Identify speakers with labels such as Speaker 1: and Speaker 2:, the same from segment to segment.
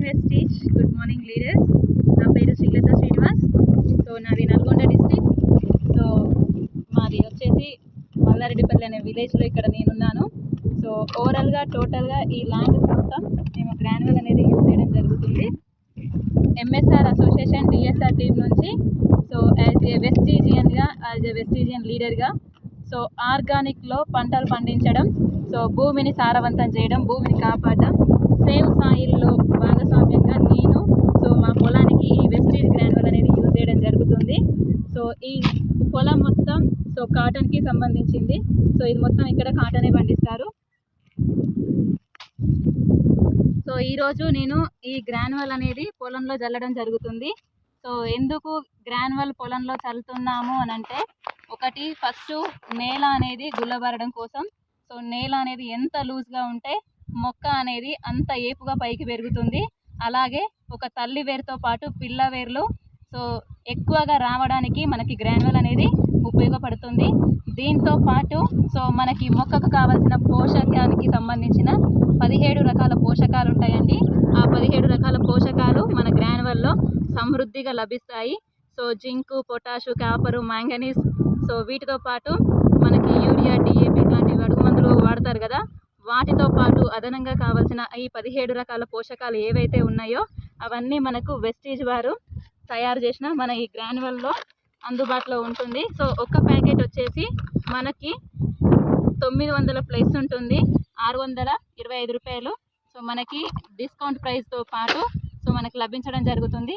Speaker 1: Vestige. Good morning leaders. నా పేరు Srilatha Srinivas. So నాది నల్గొండ డిస్టిక్. సో మాది వచ్చేసి మల్లారెడ్డిపల్లి అనే విలేజ్లో ఇక్కడ నేనున్నాను. సో ఓవరాల్గా టోటల్గా ఈ ల్యాండ్ మొత్తం మేము గ్రాన్యువల్ అనేది యూజ్ చేయడం జరుగుతుంది. ఎంఎస్ఆర్ అసోసియేషన్ డిఎస్ఆర్ టీం నుంచి సో యాజ్ ఏ వెస్టీజియన్ లీడర్గా సో ఆర్గానిక్లో పంటలు పండించడం, సో భూమిని సారవంతం చేయడం, భూమిని కాపాడడం, సేవ్ సాయిల్లో భాగస్వామ్యంగా నేను సో మా పొలానికి ఈ వెస్టీజ్ గ్రాన్యువల్ అనేది యూజ్ చేయడం జరుగుతుంది. సో ఈ పొలం మొత్తం సో కాటన్కి సంబంధించింది. సో ఇది మొత్తం ఇక్కడ కాటనే పండిస్తారు. సో ఈరోజు నేను ఈ గ్రాన్యువల్ అనేది పొలంలో చల్లడం జరుగుతుంది. సో ఎందుకు గ్రాన్యువల్ పొలంలో చల్లుతున్నాము అని అంటే, ఒకటి ఫస్ట్ నేల అనేది గుల్లబారడం కోసం. సో నేల అనేది ఎంత లూజ్గా ఉంటే మొక్క అనేది అంత ఏపుగా పైకి పెరుగుతుంది. అలాగే ఒక తల్లి వేరుతో పాటు పిల్ల వేర్లు సో ఎక్కువగా రావడానికి మనకి గ్రాన్యువల్ అనేది ఉపయోగపడుతుంది. దీంతో పాటు సో మనకి మొక్కకు కావాల్సిన పోషకానికి సంబంధించిన 17 రకాల పోషకాలు ఉంటాయండి. ఆ 17 రకాల పోషకాలు మన గ్రాన్యువల్లో సమృద్ధిగా లభిస్తాయి. So zinc, potash, copper, manganese, so వీటితో పాటు మనకి యూరియా, డిఏపి లాంటి అడుగు మందులు వాడతారు కదా, వాటితో పాటు అదనంగా కావాల్సిన ఈ 17 రకాల పోషకాలు ఏవైతే ఉన్నాయో అవన్నీ మనకు వెస్టీజ్ వారు తయారు చేసిన మన ఈ గ్రాన్యువల్లో అందుబాటులో ఉంటుంది. సో ఒక్క ప్యాకెట్ వచ్చేసి మనకి 900 ప్లస్ ఉంటుంది, 625 రూపాయలు. సో మనకి డిస్కౌంట్ ప్రైస్తో పాటు సో మనకి లభించడం జరుగుతుంది.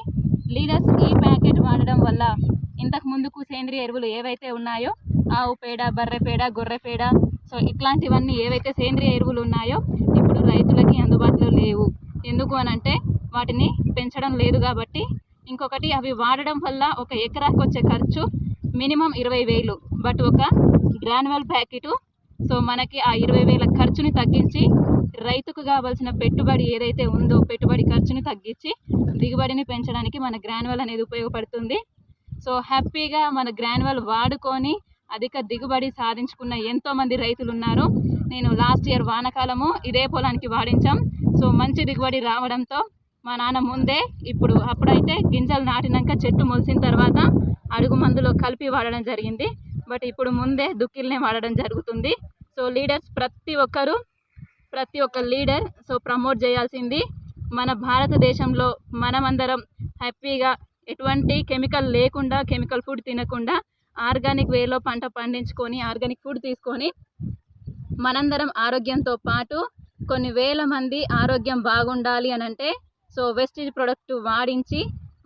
Speaker 1: లీడర్స్ ఈ ప్యాకెట్ వాడడం వల్ల ఇంతకు ముందుకు సేంద్రియ ఎరువులు ఏవైతే ఉన్నాయో ఆవు పేడ, బర్రె పేడ, గొర్రె పేడ, సో ఇట్లాంటివన్నీ ఏవైతే సేంద్రియ ఎరువులు ఉన్నాయో ఇప్పుడు రైతులకి అందుబాటులో లేవు. ఎందుకు అనంటే వాటిని పెంచడం లేదు కాబట్టి. ఇంకొకటి అవి వాడడం వల్ల ఒక ఎకరాకి వచ్చే ఖర్చు మినిమం 20,000. బట్ ఒక గ్రాన్యువల్ ప్యాకెట్ సో మనకి ఆ 20,000 ఖర్చుని తగ్గించి రైతుకు కావాల్సిన పెట్టుబడి ఏదైతే ఉందో పెట్టుబడి ఖర్చుని తగ్గించి దిగుబడిని పెంచడానికి మన గ్రాన్యువల్ అనేది ఉపయోగపడుతుంది. సో హ్యాపీగా మన గ్రాన్యువల్ వాడుకొని అధిక దిగుబడి సాధించుకున్న ఎంతోమంది రైతులు ఉన్నారు. నేను లాస్ట్ ఇయర్ వానాకాలము ఇదే పొలానికి వాడించాం. సో మంచి దిగుబడి రావడంతో మా నాన్న ముందే అప్పుడైతే గింజలు నాటినాక చెట్టు మొలిసిన తర్వాత అడుగు మందులో కలిపి వాడడం జరిగింది. బట్ ఇప్పుడు ముందే దుక్కిల్నే వాడడం జరుగుతుంది. సో లీడర్స్ ప్రతి ఒక్క లీడర్ సో ప్రమోట్ చేయాల్సింది మన భారతదేశంలో మనమందరం హ్యాపీగా ఎటువంటి కెమికల్ లేకుండా, కెమికల్ ఫుడ్ తినకుండా ఆర్గానిక్ వేలో పంట పండించుకొని ఆర్గానిక్ ఫుడ్ తీసుకొని మనందరం ఆరోగ్యంతో పాటు కొన్ని వేల మంది ఆరోగ్యం బాగుండాలి అని అంటే సో వెస్టీజ్ ప్రొడక్ట్ వాడించి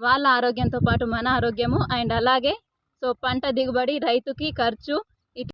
Speaker 1: వాళ్ళ ఆరోగ్యంతో పాటు మన ఆరోగ్యము అండ్ అలాగే సో పంట దిగుబడి, రైతుకి ఖర్చు